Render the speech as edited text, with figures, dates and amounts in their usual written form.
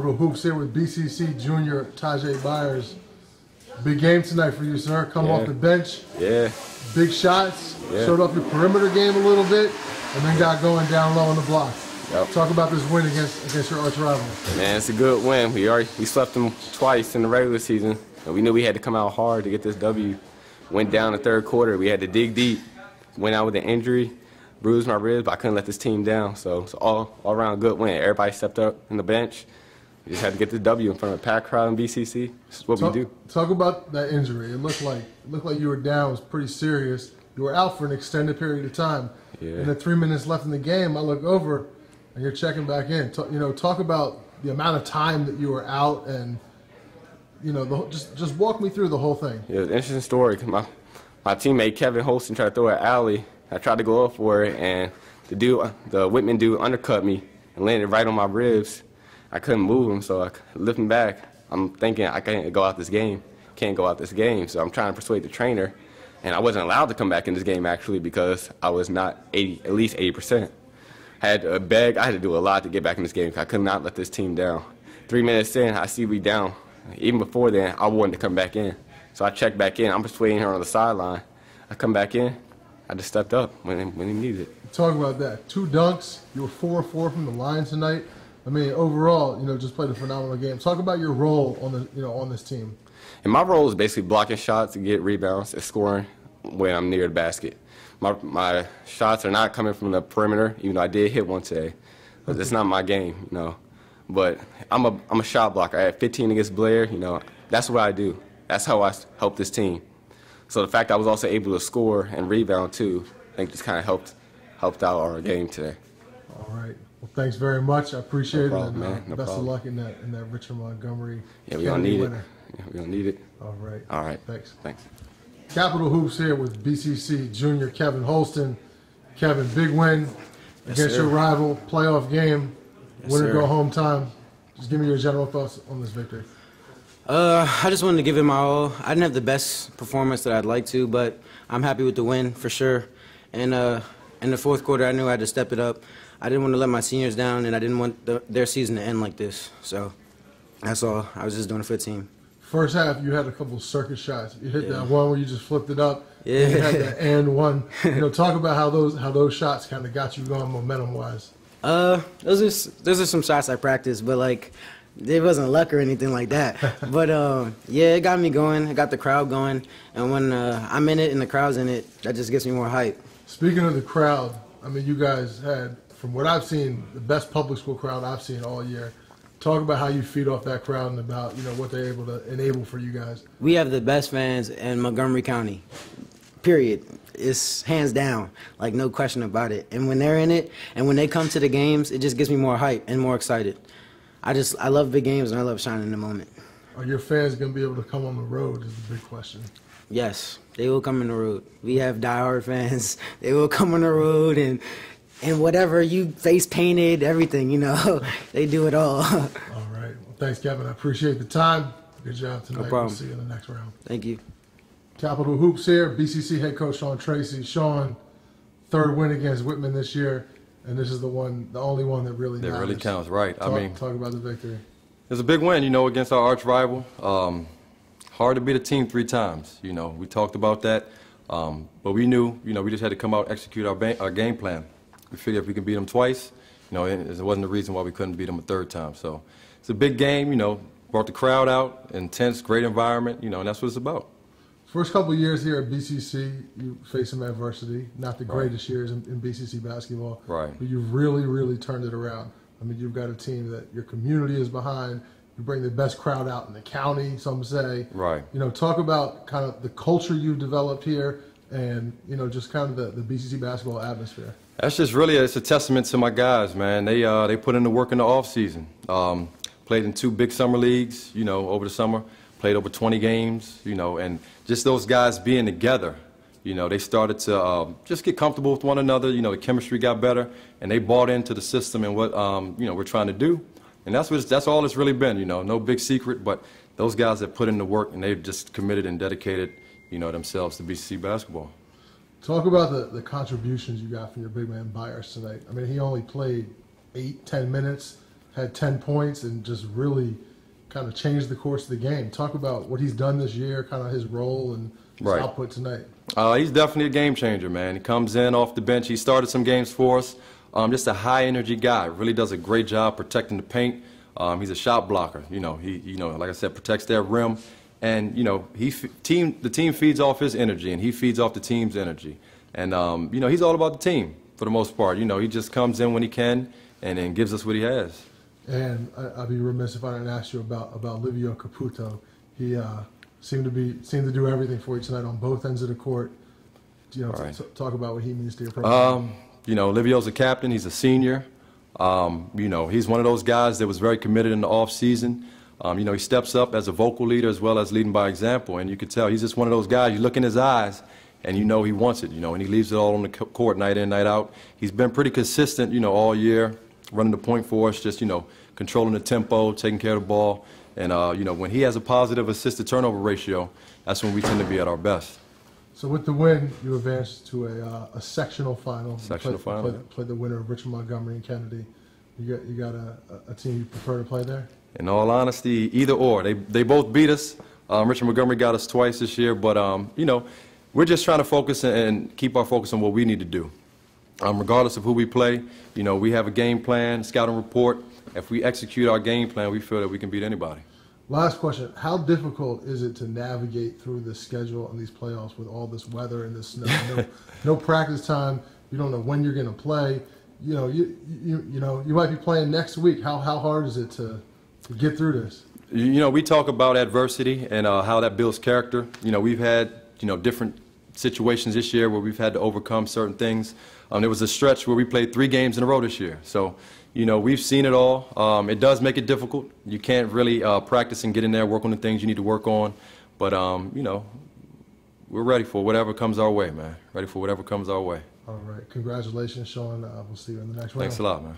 Capital Hoops here with BCC junior tyjhai Byers. Big game tonight for you, sir. Come off the bench. Yeah. Big shots. Yeah. Showed off your perimeter game a little bit, and then got going down low on the block. Yep. Talk about this win against your arch rival. Man, it's a good win. We swept them twice in the regular season, and we knew we had to come out hard to get this W. Went down the third quarter. We had to dig deep. Went out with an injury, bruised my ribs, but I couldn't let this team down. So it's all around good win. Everybody stepped up in the bench. We just had to get this W in front of a packed crowd in BCC. This is what we do. Talk about that injury. It looked like you were down. It was pretty serious. You were out for an extended period of time. Yeah. And then 3 minutes left in the game, I look over, and you're checking back in. Talk about the amount of time that you were out, and just walk me through the whole thing. Yeah, it's an interesting story. My teammate Kevin Holston tried to throw an alley. I tried to go up for it, and the Whitman dude undercut me and landed right on my ribs. I couldn't move him, so I lift him back. I'm thinking I can't go out this game. So I'm trying to persuade the trainer, and I wasn't allowed to come back in this game actually because I was not at least 80%. I had to beg. I had to do a lot to get back in this game. I could not let this team down. 3 minutes in, I see we down. Even before then, I wanted to come back in. So I checked back in. I'm persuading her on the sideline. I come back in. I just stepped up when he needed it. Talk about that. 2 dunks. You were 4-4 from the line tonight. I mean, overall, just played a phenomenal game. Talk about your role on this team. And my role is basically blocking shots and get rebounds and scoring when I'm near the basket. My shots are not coming from the perimeter, even though I did hit one today. But it's not my game, But I'm a shot blocker. I had 15 against Blair. That's what I do. That's how I help this team. So the fact I was also able to score and rebound too, I think just kind of helped out our game today. All right. Well, thanks very much. I appreciate no problem, it. Man. No best problem. of luck in that Richard Montgomery. Yeah, we don't need it. Yeah, we don't need it. All right. All right. Thanks. Thanks. Capital Hoops here with BCC junior Kevin Holston. Kevin, big win against your rival, playoff game, winner go home time. Just give me your general thoughts on this victory. I just wanted to give it my all. I didn't have the best performance that I'd like to, but I'm happy with the win for sure. And in the fourth quarter, I knew I had to step it up. I didn't want to let my seniors down, and I didn't want their season to end like this. So that's all. I was just doing it for the team. First half, you had a couple circuit shots. You hit that one where you just flipped it up. Yeah. You had that and one. Talk about how those shots kind of got you going momentum-wise. Those are some shots I practiced, but it wasn't luck or anything like that. But yeah, it got me going. It got the crowd going, and when I'm in it and the crowd's in it, that just gets me more hype. Speaking of the crowd, I mean, you guys had, from what I've seen, the best public school crowd I've seen all year. Talk about how you feed off that crowd and about what they're able to enable for you guys. We have the best fans in Montgomery County. Period. It's hands down, no question about it. And when they're in it, and when they come to the games, it just gets me more hype and more excited. I love big games and I love shining in the moment. Are your fans going to be able to come on the road is the big question. Yes, they will come on the road. We have diehard fans. They will come on the road and whatever, you face painted, everything, they do it all. All right. Well, thanks, Kevin. I appreciate the time. Good job tonight. No problem. We'll see you in the next round. Thank you. Capital Hoops here. BCC head coach Sean Tracy. Sean, 3rd win against Whitman this year, and this is the only one that really matters. That really counts, right? Talk about the victory. It's a big win, against our arch rival. Hard to beat a team 3 times. We talked about that, but we knew, we just had to come out and execute our game plan. We figured if we could beat them twice, it wasn't the reason why we couldn't beat them a 3rd time. So it's a big game, brought the crowd out, intense, great environment, and that's what it's about. First couple of years here at BCC, you faced some adversity. Not the greatest years in BCC basketball. Right. But you've really, really turned it around. I mean, you've got a team that your community is behind. You bring the best crowd out in the county, some say. Right. Talk about kind of the culture you've developed here and, just kind of the BCC basketball atmosphere. That's just really, it's a testament to my guys, man. They put in the work in the off season. Played in 2 big summer leagues, over the summer. Played over 20 games, and just those guys being together, they started to just get comfortable with one another. The chemistry got better, and they bought into the system and what we're trying to do. And that's all it's really been. No big secret, but those guys have put in the work and they've just committed and dedicated, themselves to BCC basketball. Talk about the contributions you got from your big man Byers tonight. I mean, he only played 8-10 minutes. had 10 points and just really kind of changed the course of the game. Talk about what he's done this year, kind of his role and his output tonight. He's definitely a game changer, man. He comes in off the bench. He started some games for us. Just a high-energy guy. Really does a great job protecting the paint. He's a shot blocker. Like I said, protects that rim. And, the team feeds off his energy, and he feeds off the team's energy. And, he's all about the team for the most part. He just comes in when he can and then gives us what he has. And I'd be remiss if I didn't ask you about Livio Caputo. He seemed to do everything for you tonight on both ends of the court. Talk about what he means to your program. Livio's a captain. He's a senior. He's one of those guys that was very committed in the off season. He steps up as a vocal leader as well as leading by example. And you can tell he's just one of those guys. You look in his eyes and he wants it, and he leaves it all on the court night in, night out. He's been pretty consistent, all year, running the point for us, just, controlling the tempo, taking care of the ball. And, when he has a positive assist-to-turnover ratio, that's when we tend to be at our best. So with the win, you advanced to a sectional final. Played the winner of Richmond, Montgomery, and Kennedy. You got a team you prefer to play there? In all honesty, either or. They both beat us. Richmond Montgomery got us twice this year, but, we're just trying to focus and keep our focus on what we need to do. Regardless of who we play, we have a game plan, scouting report. If we execute our game plan, we feel that we can beat anybody. Last question. How difficult is it to navigate through this schedule and these playoffs with all this weather and this snow? No practice time. You don't know when you're going to play. You might be playing next week. How hard is it to get through this? We talk about adversity and how that builds character. We've had, different situations this year where we've had to overcome certain things. There was a stretch where we played 3 games in a row this year. So, we've seen it all. It does make it difficult. You can't really practice and get in there, work on the things you need to work on. But, we're ready for whatever comes our way, man. Ready for whatever comes our way. All right. Congratulations, Sean. We'll see you in the next round. Thanks a lot, man.